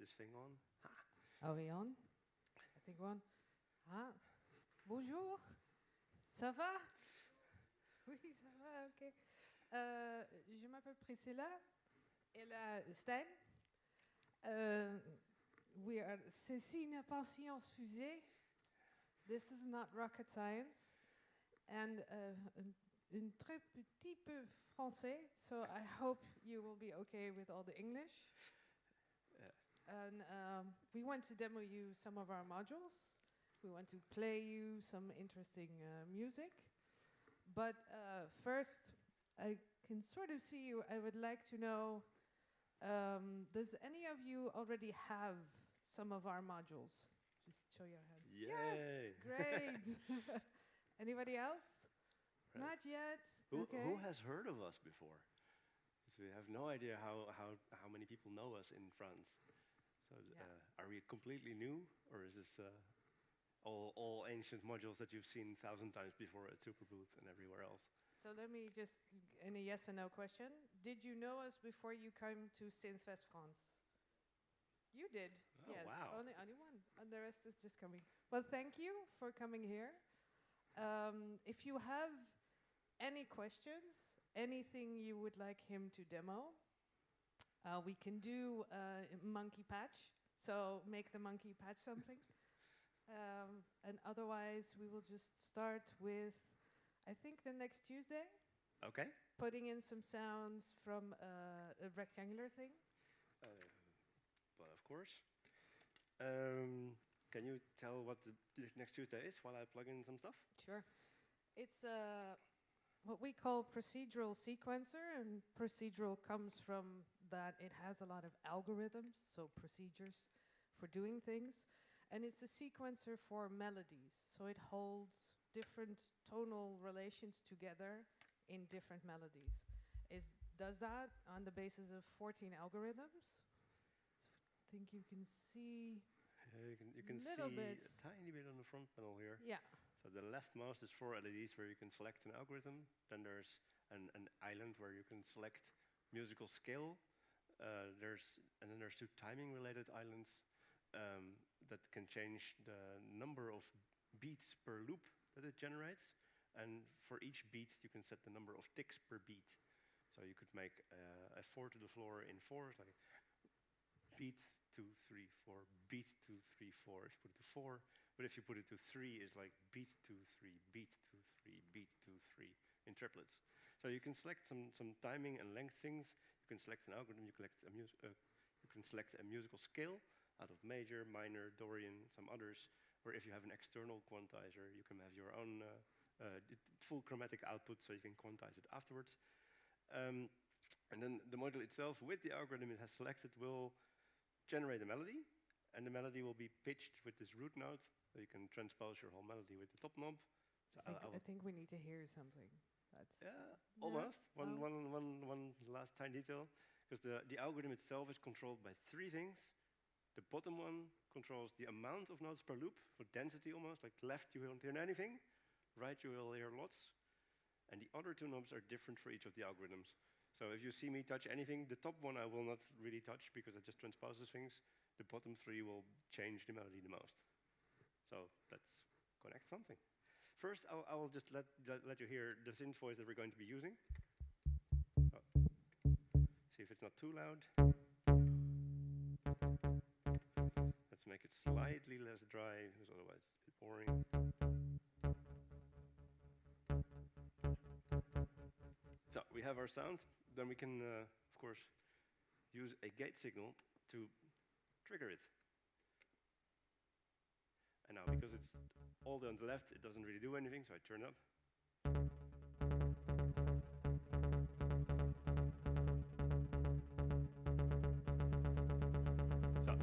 this thing on? Are we on? I think we're on. Ah, bonjour. Ça va? Oui, ça va, ok. Je m'appelle Priscilla. Et là, Stijn. Ceci n'est pas science fusée. This is not rocket science. And un très petit peu français, so I hope you will be okay with all the English. And we want to demo you some of our modules. We want to play you some interesting music. But first, I can sort of see you. I would like to know, does any of you already have some of our modules? Just show your hands. Yay. Yes, great. Anybody else? Right. Not yet. Who has heard of us before? So we have no idea how many people know us in France. So are we completely new, or is this all ancient modules that you've seen 1,000 times before at Superbooth and everywhere else? So let me just, in a yes or no question, did you know us before you came to SynthFest France? You did, oh, yes. Wow. Only one, and the rest is just coming. Well, thank you for coming here. If you have any questions, anything you would like him to demo, we can do monkey patch. So make the monkey patch something. And otherwise, we will just start with, I think, the next Tuesday. Okay. Putting in some sounds from a rectangular thing. But of course. Can you tell what the next Tuesday is while I plug in some stuff? Sure. It's what we call procedural sequencer, and procedural comes from that it has a lot of algorithms, so procedures for doing things. And it's a sequencer for melodies, so it holds different tonal relations together in different melodies. It does that on the basis of 14 algorithms. So I think you can see you can see a tiny bit on the front panel here. Yeah. So the leftmost is 4 LEDs where you can select an algorithm. Then there's an island where you can select musical scale. And then there's 2 timing-related islands that can change the number of beats per loop that it generates. And for each beat, you can set the number of ticks per beat. So you could make a 4 to the floor in 4, like beat 2, 3, 4, beat 2, 3, 4. If you put it to 4, but if you put it to 3, it's like beat 2, 3, beat 2, 3, beat 2, 3 in triplets. So you can select some timing and length things. You can select an algorithm. You can select a musical scale out of major, minor, Dorian, some others. Or if you have an external quantizer, you can have your own full chromatic output, so you can quantize it afterwards. And then the module itself, with the algorithm it has selected, will generate a melody, and the melody will be pitched with this root note, so you can transpose your whole melody with the top knob. So I think we need to hear something. That's almost. One last tiny detail, because the algorithm itself is controlled by 3 things. The bottom one controls the amount of notes per loop, for density almost, like left you won't hear anything, right you will hear lots. And the other 2 knobs are different for each of the algorithms. So if you see me touch anything, the top one I will not really touch because it just transposes things. The bottom 3 will change the melody the most. So let's connect something. First, I will just let you hear the synth voice that we're going to be using. Oh. See if it's not too loud. Let's make it slightly less dry, because otherwise it's a bit boring. So we have our sound. Then we can, of course, use a gate signal to trigger it. And now, because it's all the way on the left, it doesn't really do anything, so I turn up. So,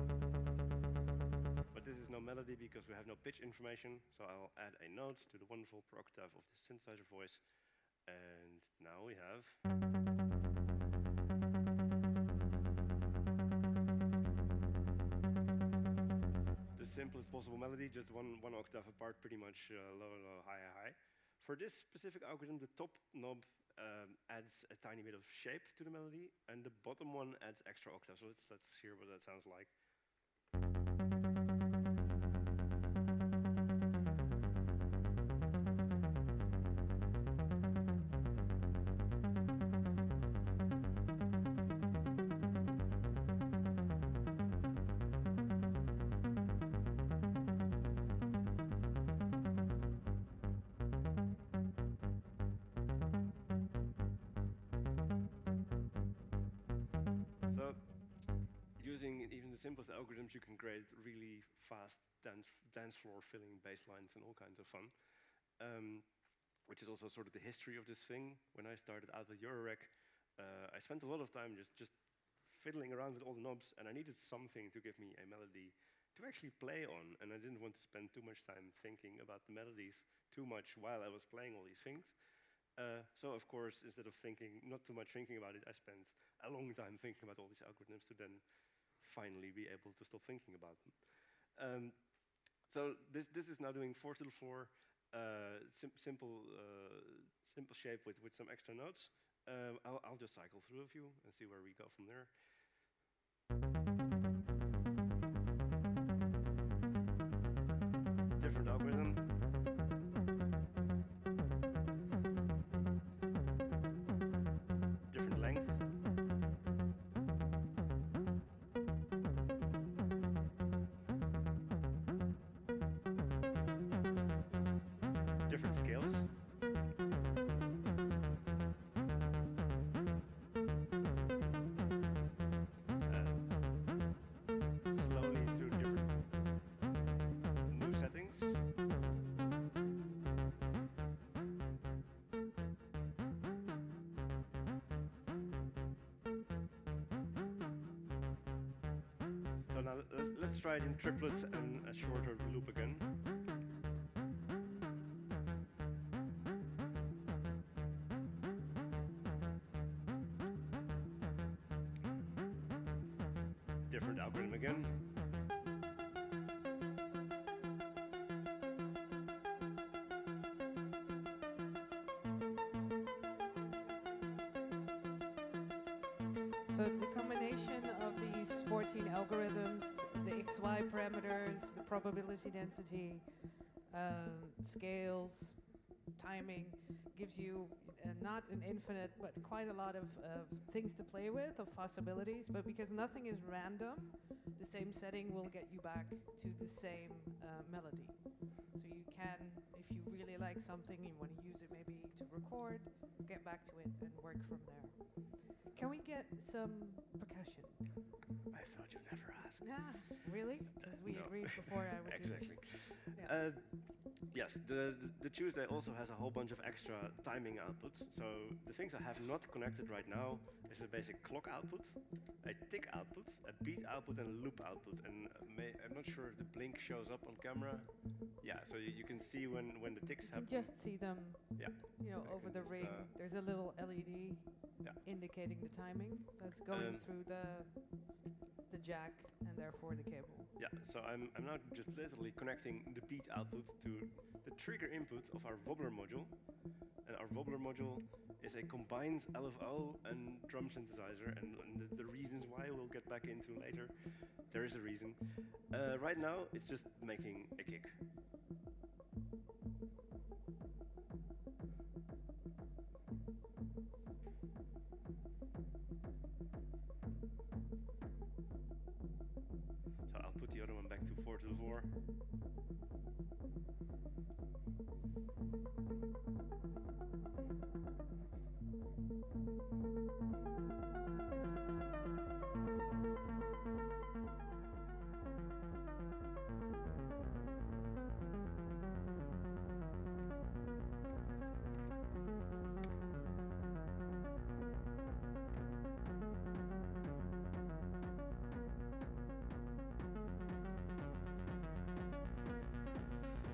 but this is no melody because we have no pitch information, so I'll add a note to the wonderful per octave of the synthesizer voice. And now we have the simplest possible melody, just one octave apart, pretty much low, low, high, high. For this specific algorithm, the top knob adds a tiny bit of shape to the melody, and the bottom one adds extra octaves. So let's hear what that sounds like. So, using even the simplest algorithms, you can create really fast dance floor filling bass lines and all kinds of fun. Which is also sort of the history of this thing. When I started out with eurorack, I spent a lot of time just fiddling around with all the knobs, and I needed something to give me a melody to actually play on, and I didn't want to spend too much time thinking about the melodies too much while I was playing all these things. So of course, instead of not too much thinking about it, I spent a long time thinking about all these algorithms to then finally be able to stop thinking about them. So this is now doing 4/4, simple shape with some extra notes. I'll just cycle through a few and see where we go from there. Different algorithm. Different length. Different scales. Slowly through different new settings. So now let's try it in triplets and a shorter loop again. Different algorithm again. So the combination of these 14 algorithms, the XY parameters, the probability density, scales, timing, gives you not an infinite, but quite a lot of things to play with, of possibilities. But because nothing is random, the same setting will get you back to the same melody. So you can, if you really like something, you want to use it maybe to record, get back to it and work from there. Can we get some percussion? I thought you'd never ask. Yeah, really? Because we No. agreed before I would Exactly. do this. Yeah. Yes, the Tuesday also has a whole bunch of extra timing outputs. So the things I have not connected right now is a basic clock output, a tick output, a beat output, and a loop output. And I'm not sure if the blink shows up on camera. Yeah, so you can see when the ticks You can happen. just see them, Yeah. you know, So you over can the just, ring. There's a little LED Yeah. indicating the timing that's going through the jack and therefore the cable. Yeah, so I'm now just literally connecting the beat output to the trigger input of our wobbler module. And our wobbler module is a combined LFO and drum synthesizer, and the reasons why we'll get back into later. There is a reason. Right now, it's just making a kick. So I'll put the other one back to 4/4.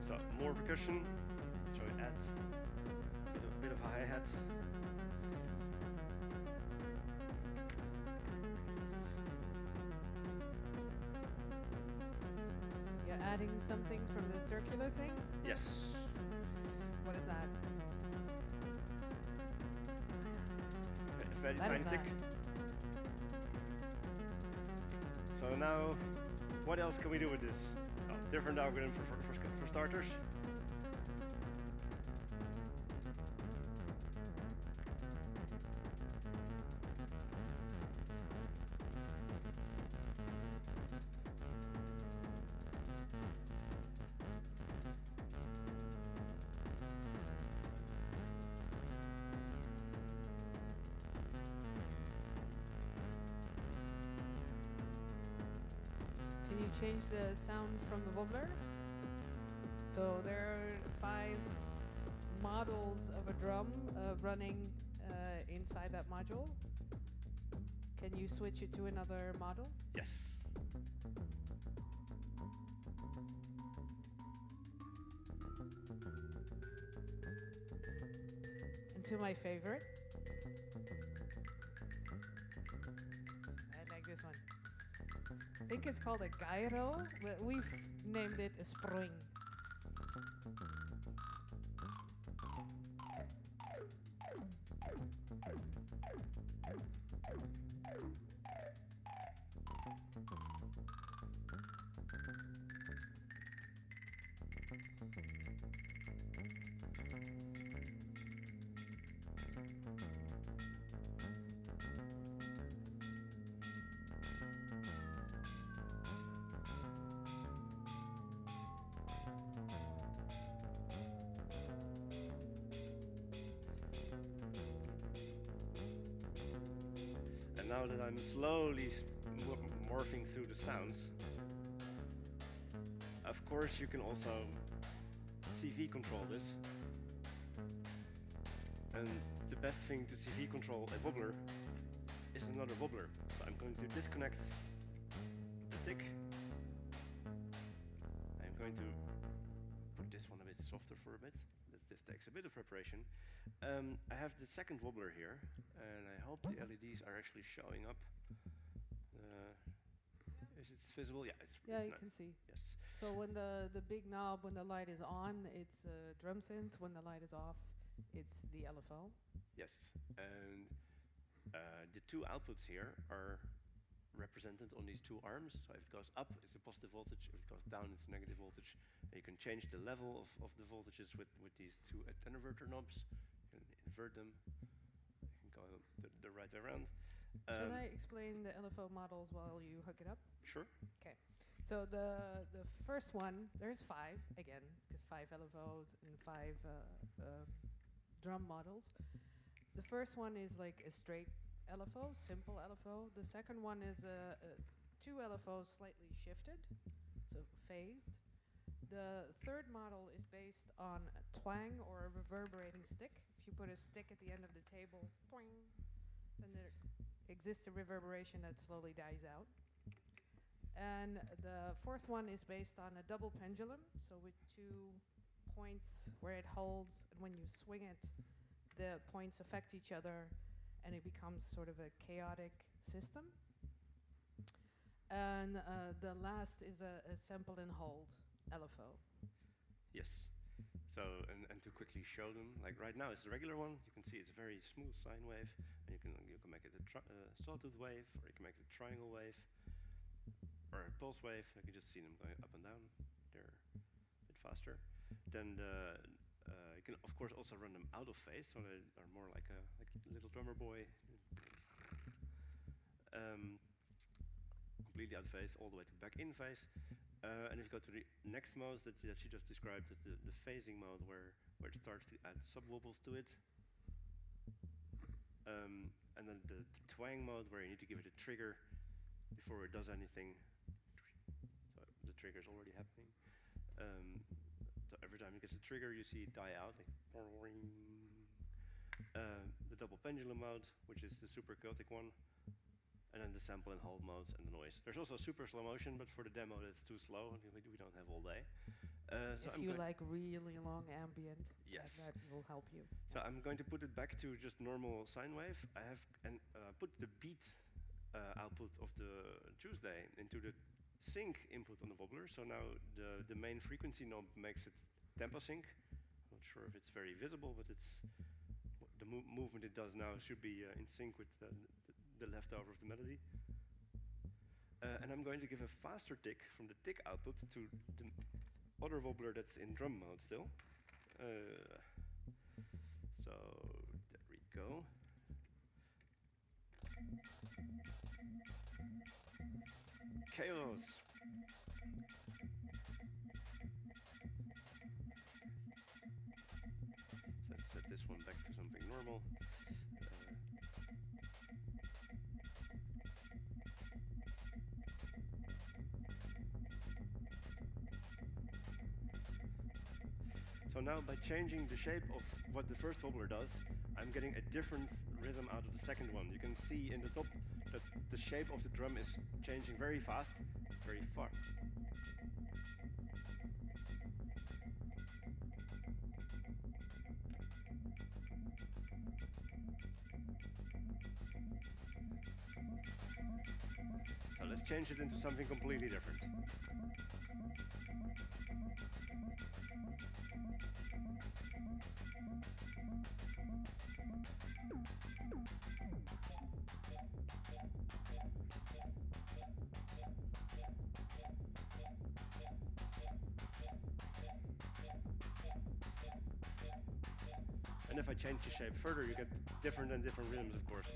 So more percussion, so it adds a bit of a hi-hat. You're adding something from the circular thing? Yes. What is that? A very That tiny is tick. that. So now What else can we do with this? Oh, different algorithm for starters. Can you change the sound from the wobbler? So there are 5 models of a drum running inside that module. Can you switch it to another model? Yes. And to my favorite. I like this one. I think it's called a gyro, but we've named it a spring. And now that I'm slowly morphing through the sounds, of course you can also CV control this. And the best thing to CV control a wobbler is another wobbler. So I'm going to disconnect the stick. I'm going to put this one a bit softer for a bit. This takes a bit of preparation. I have the second wobbler here, and I hope the LEDs are actually showing up. Is it visible? Yeah, it's Yeah, you can see. Yes. So when the big knob, when the light is on, it's a drum synth. When the light is off, it's the LFO. Yes, and the 2 outputs here are represented on these 2 arms. So if it goes up, it's a positive voltage. If it goes down, it's a negative voltage. And you can change the level of the voltages with these 2 attenuator knobs. You can invert them. You can go the right way around. Should I explain the LFO models while you hook it up? Sure. Okay. So the first one, there's 5 again, because 5 LFOs and 5 drum models. The first one is like a straight LFO, simple LFO. The second one is 2 LFOs slightly shifted, so phased. The third model is based on a twang or a reverberating stick. If you put a stick at the end of the table, twang, then there exists a reverberation that slowly dies out. And the fourth one is based on a double pendulum, so with 2 points where it holds, and when you swing it, the points affect each other, and it becomes sort of a chaotic system. And the last is a sample and hold LFO. Yes. So, and to quickly show them, like right now it's a regular one. You can see it's a very smooth sine wave, and you can make it a sawtooth wave, or you can make it a triangle wave, or a pulse wave. You can just see them going up and down. They're a bit faster. Then you can of course also run them out of phase, so they are more like a little drummer boy. Completely out of phase, all the way to back in phase. And if you go to the next mode that she just described, the phasing mode where it starts to add sub-wobbles to it. And then the twang mode where you need to give it a trigger before it does anything. So the trigger is already happening. So every time it gets a trigger, you see it die out. Like the double pendulum mode, which is the super chaotic one. And then the sample and hold modes and the noise. There's also super slow motion, but for the demo that's too slow. We don't have all day. So if you like really long ambient, yes, that will help you. So I'm going to put it back to just normal sine wave. I have put the beat output of the Tuesday into the sync input on the wobbler. So now the main frequency knob makes it tempo sync. I'm not sure if it's very visible, but it's the movement it does now should be in sync with the leftover of the melody. And I'm going to give a faster tick from the tick output to the other wobbler that's in drum mode still. So there we go. Chaos. Let's set this one back to something normal. So now by changing the shape of what the first wobbler does, I'm getting a different rhythm out of the second one. You can see in the top that the shape of the drum is changing very fast, very far. So let's change it into something completely different. And if I change the shape further, you get different and different rhythms, of course.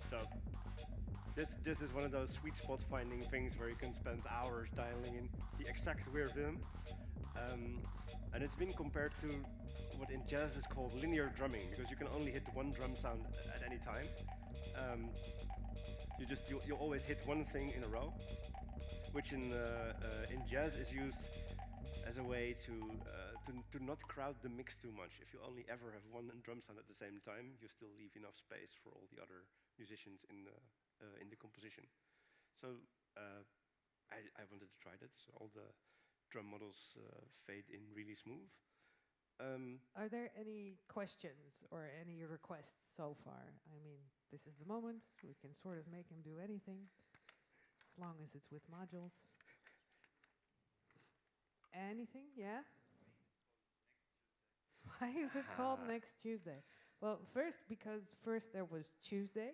So this is one of those sweet spot finding things where you can spend hours dialing in the exact weird rhythm. And it's been compared to what in jazz is called linear drumming, because you can only hit one drum sound at any time. You always hit one thing in a row, which in jazz is used as a way to not crowd the mix too much. If you only ever have one drum sound at the same time, you still leave enough space for all the other musicians in the composition. So I wanted to try that. So all the drum models fade in really smooth. Are there any questions or any requests so far? I mean, this is the moment. We can sort of make him do anything, as long as it's with modules. Anything? Yeah? Why is it called Next Tuesday? Well, because first there was Tuesday,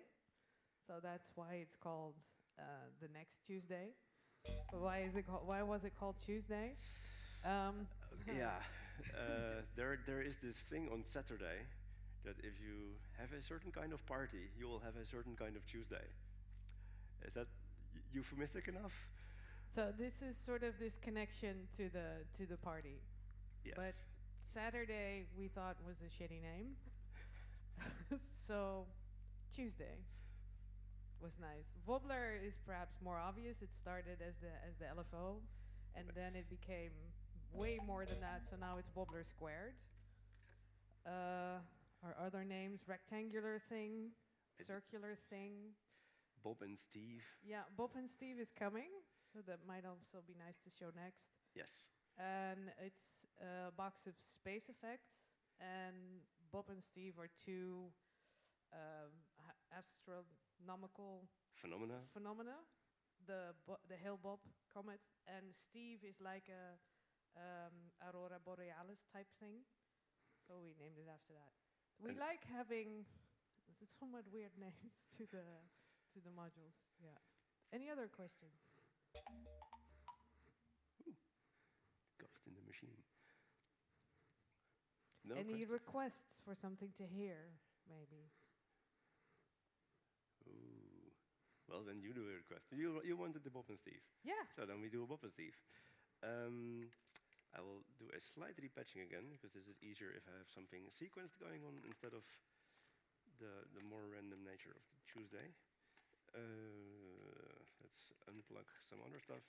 so that's why it's called the Next Tuesday. But why was it called Tuesday? Yeah. There is this thing on Saturday that if you have a certain kind of party, you will have a certain kind of Tuesday. Is that euphemistic enough? So this is sort of this connection to the party. Yes. But Saturday we thought was a shitty name. So Tuesday was nice. Wobbler is perhaps more obvious. It started as the LFO, and then it became way more than that, so now it's wobbler squared. Our other names, rectangular thing, circular thing. Bob and Steve. Yeah, Bob and Steve is coming, so that might also be nice to show next. Yes. And it's a box of space effects, and Bob and Steve are two astronomical phenomena. The Hale-Bopp comet, and Steve is like a Aurora Borealis type thing, so we named it after that. We like having somewhat weird names to the modules. Yeah. Any other questions? Ooh. Ghost in the machine. No Any questions? requests for something to hear, maybe? Ooh. Well, then you do a request. You wanted the Bob and Steve. Yeah. So then we do a Bob and Steve. I will do a slight repatching again, because this is easier if I have something sequenced going on instead of the more random nature of the Tuesday. Let's unplug some other stuff.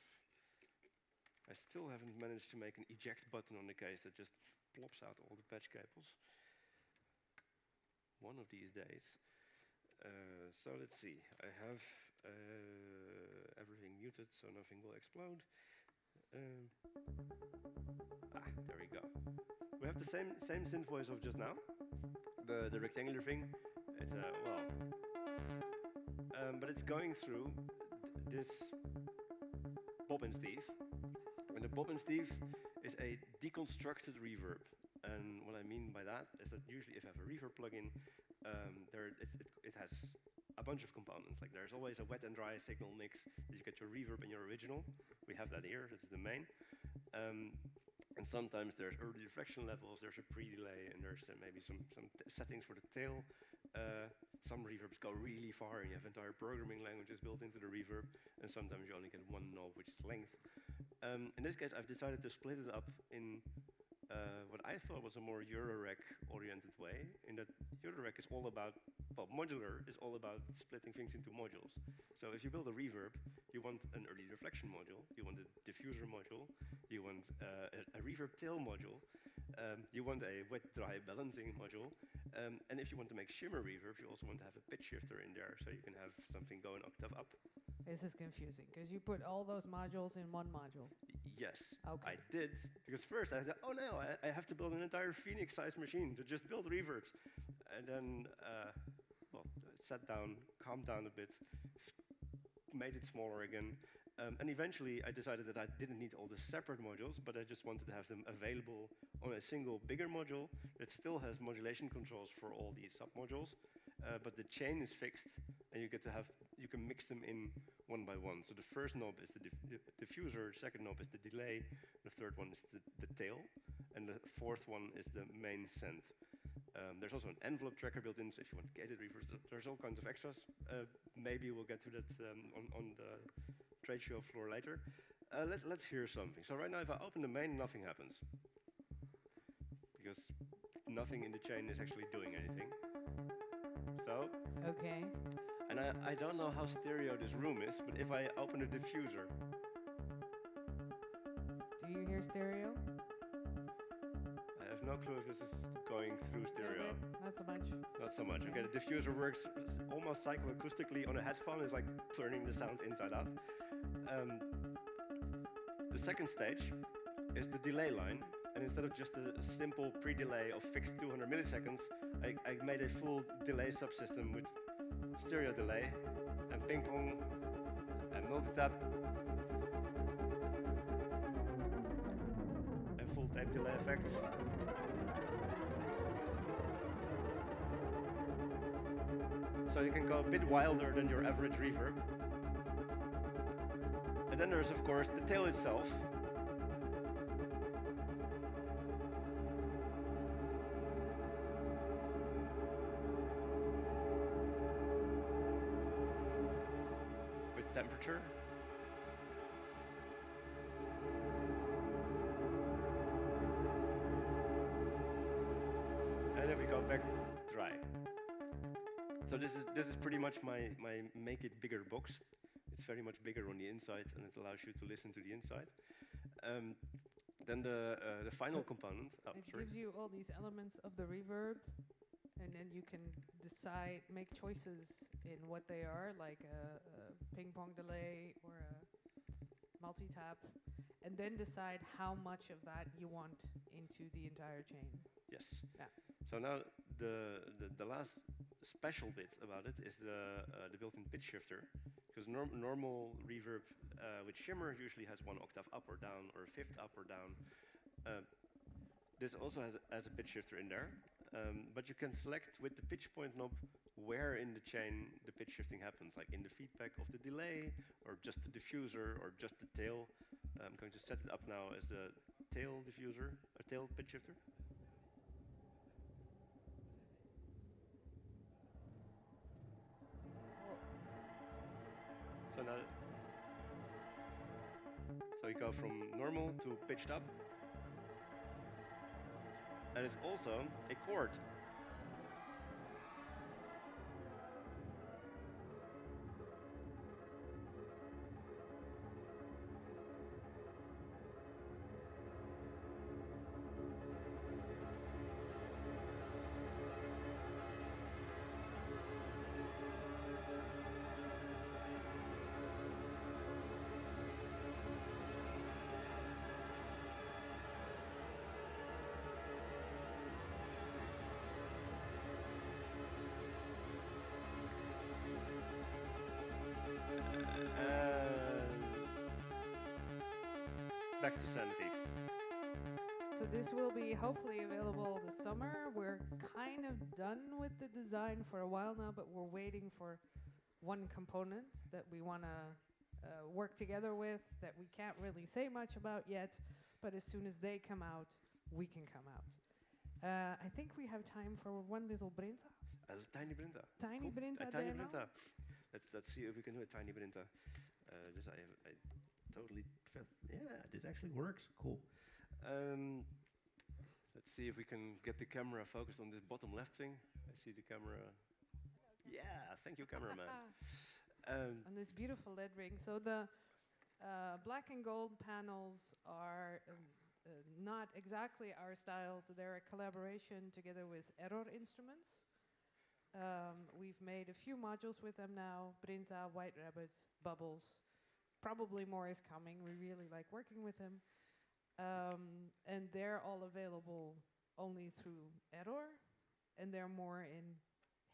I still haven't managed to make an eject button on the case that just plops out all the patch cables. One of these days. So let's see. I have everything muted so nothing will explode. There we go. We have the same synth voice of just now, the rectangular thing. It's but it's going through this Bob and Steve. And the Bob and Steve is a deconstructed reverb. And what I mean by that is that usually if you have a reverb plugin, it has a bunch of components. Like there's always a wet and dry signal mix that you get your reverb in your original. We have that here, that's the main. And sometimes there's early reflection levels, there's a pre-delay, and there's maybe some settings for the tail. Some reverbs go really far, and you have entire programming languages built into the reverb, and sometimes you only get one knob, which is length. In this case, I've decided to split it up in what I thought was a more eurorack-oriented way, in that eurorack is all about, well, modular is all about splitting things into modules. So if you build a reverb, you want an early reflection module, you want a diffuser module, you want a reverb tail module, you want a wet-dry balancing module, and if you want to make shimmer reverbs, you also want to have a pitch shifter in there, so you can have something go an octave up. This is confusing, because you put all those modules in one module. Yes, okay. I did, because first I thought, oh no, I have to build an entire Phoenix-sized machine to just build reverbs. And then, well, sat down, calmed down a bit, made it smaller again, and eventually I decided that I didn't need all the separate modules, but I just wanted to have them available on a single bigger module that still has modulation controls for all these sub-modules, but the chain is fixed, and you can mix them in one by one. So the first knob is the diffuser, second knob is the delay, the third one is the tail, and the fourth one is the main synth. There's also an envelope tracker built in, so if you want gated reverbs, there's all kinds of extras. Maybe we'll get to that on the trade show floor later. Let's hear something. So right now, if I open the main, nothing happens, because nothing in the chain is actually doing anything. So. Okay. And I don't know how stereo this room is, but if I open the diffuser. Do you hear stereo? I have no clue if this is going through stereo. Not so much. Not so much. Okay, the diffuser works almost psychoacoustically on a headphone. It's like turning the sound inside out. The second stage is the delay line. And instead of just a simple pre-delay of fixed 200 milliseconds, I made a full delay subsystem with stereo delay and ping pong and multi-tap and full tape delay effects. So you can go a bit wilder than your average reverb. And then there's of course the tail itself. Temperature. And if we go back dry. So this is pretty much my make it bigger box. It's very much bigger on the inside, and it allows you to listen to the inside. Then the final component. Oh, it gives you all these elements of the reverb, and then you can decide, make choices in what they are, like a ping pong delay or a multi-tap, and then decide how much of that you want into the entire chain. Yes. Yeah. So now the last special bit about it is the built-in pitch shifter, because normal reverb with shimmer usually has one octave up or down, or a fifth up or down. This also has a pitch shifter in there. But you can select with the pitch point knob where in the chain the pitch shifting happens, like in the feedback of the delay, or just the diffuser, or just the tail. I'm going to set it up now as the tail diffuser, a tail pitch shifter. So now, so we go from normal to pitched up. And it's also a chord. back to sanity. So this will be hopefully available this summer. We're kind of done with the design for a while now, but we're waiting for one component that we want to work together with that we can't really say much about yet, but as soon as they come out, we can come out. I think we have time for one little Brinta. A tiny Brinta. Tiny Brinta tiny demo. Brinta. Let's see if we can do a tiny Brinta. I totally felt, yeah, this actually works. Cool. Let's see if we can get the camera focused on this bottom left thing. I see the camera. Yeah, thank you, cameraman. On this beautiful LED ring. So the black and gold panels are not exactly our styles. They're a collaboration together with Error Instruments. We've made a few modules with them now. Brinza, White Rabbit, Bubbles. Probably more is coming. We really like working with them. And they're all available only through Error. And they're more in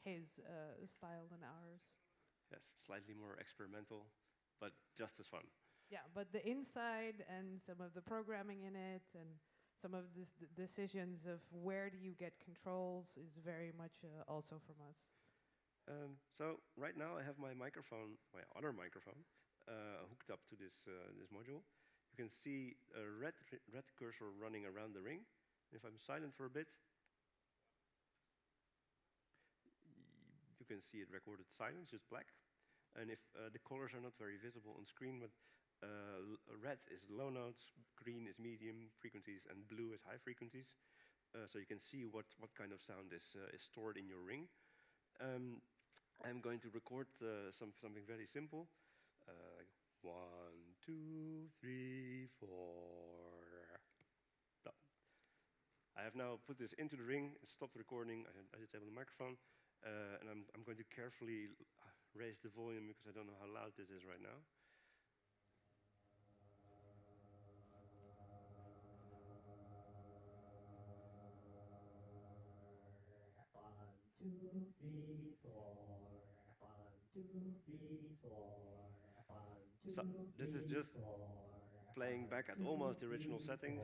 his style than ours. Yes, slightly more experimental, but just as fun. Yeah, but the inside and some of the programming in it and some of the decisions of where do you get controls is very much also from us. So right now I have my microphone, my other microphone, hooked up to this module. You can see a red cursor running around the ring. If I'm silent for a bit, you can see it recorded silence, just black. And if the colors are not very visible on screen, but red is low notes, green is medium frequencies, and blue is high frequencies. So you can see what kind of sound is stored in your ring. I'm going to record something very simple. Like 1, 2, 3, 4. No. I have now put this into the ring, stopped recording, I disabled the microphone, and I'm going to carefully raise the volume because I don't know how loud this is right now. So this is just playing back at almost the original settings,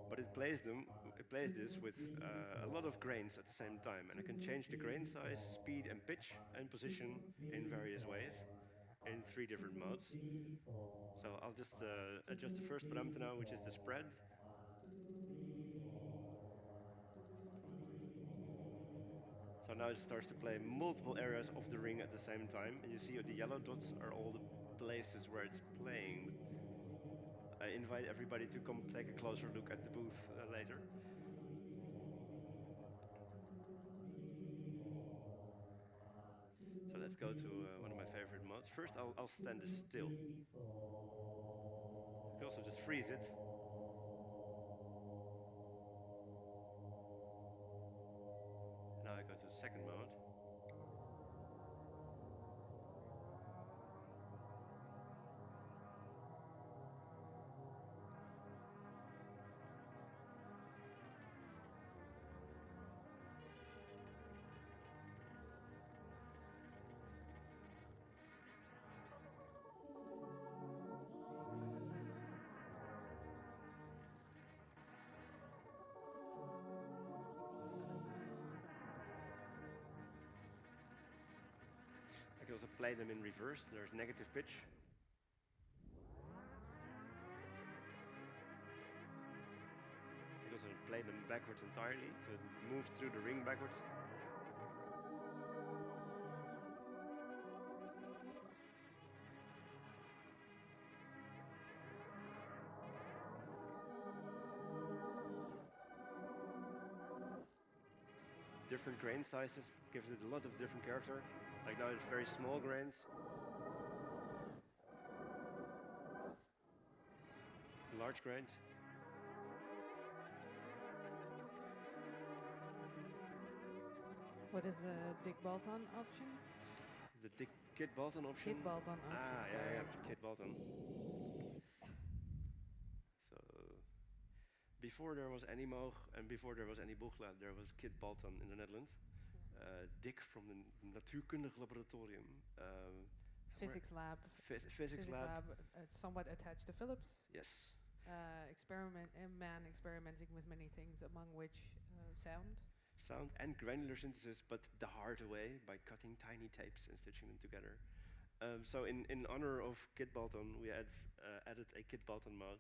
but it plays this with a lot of grains at the same time, and I can change the grain size, speed, and pitch and position in various ways in 3 different modes. So I'll just adjust the first parameter now, which is the spread. So now it starts to play multiple areas of the ring at the same time, and you see the yellow dots are all the places where it's playing. I invite everybody to come take a closer look at the booth later. So let's go to one of my favorite modes. First I'll stand this still. You can also just freeze it. Now I go to second mode. I can also play them in reverse. There's negative pitch. I can also play them backwards entirely to move through the ring backwards. Different grain sizes gives it a lot of different character. Like now it's very small grains. Large grains. What is the Dick Bolton option? The Kit Bolton option? Kit Bolton option, yeah, Kit Bolton. So, before there was any Moog and before there was any Boegla, there was Kit Bolton in the Netherlands. Dick from the Natuurkundig Laboratorium Physics lab. Physics lab. Somewhat attached to Philips. Yes. Man experimenting with many things, among which sound. Sound and granular synthesis, but the hard way, by cutting tiny tapes and stitching them together. So in honor of Kit Balton, we added a Kit Balton mod,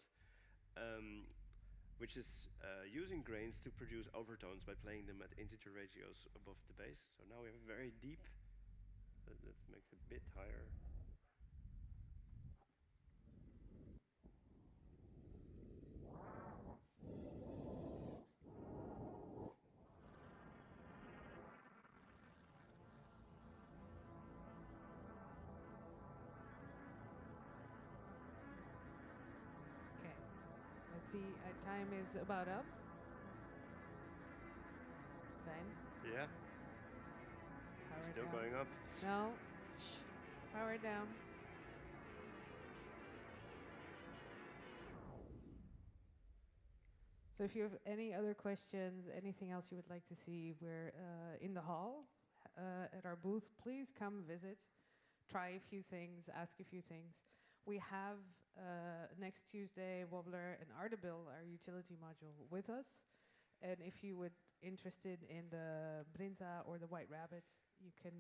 which is using grains to produce overtones by playing them at integer ratios above the bass. So now we have a very deep, let's make it a bit higher. The time is about up. Zane? Yeah. Power Still down. going up. No. Shh. Power down. So if you have any other questions, anything else you would like to see, we're in the hall at our booth. Please come visit, try a few things, ask a few things. We have next Tuesday Wobbler and Ardebil, our utility module, with us. And if you would interested in the Brinza or the White Rabbit, you can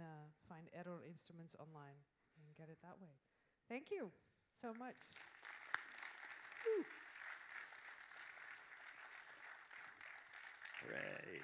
find Error Instruments online and get it that way. Thank you so much. Hooray.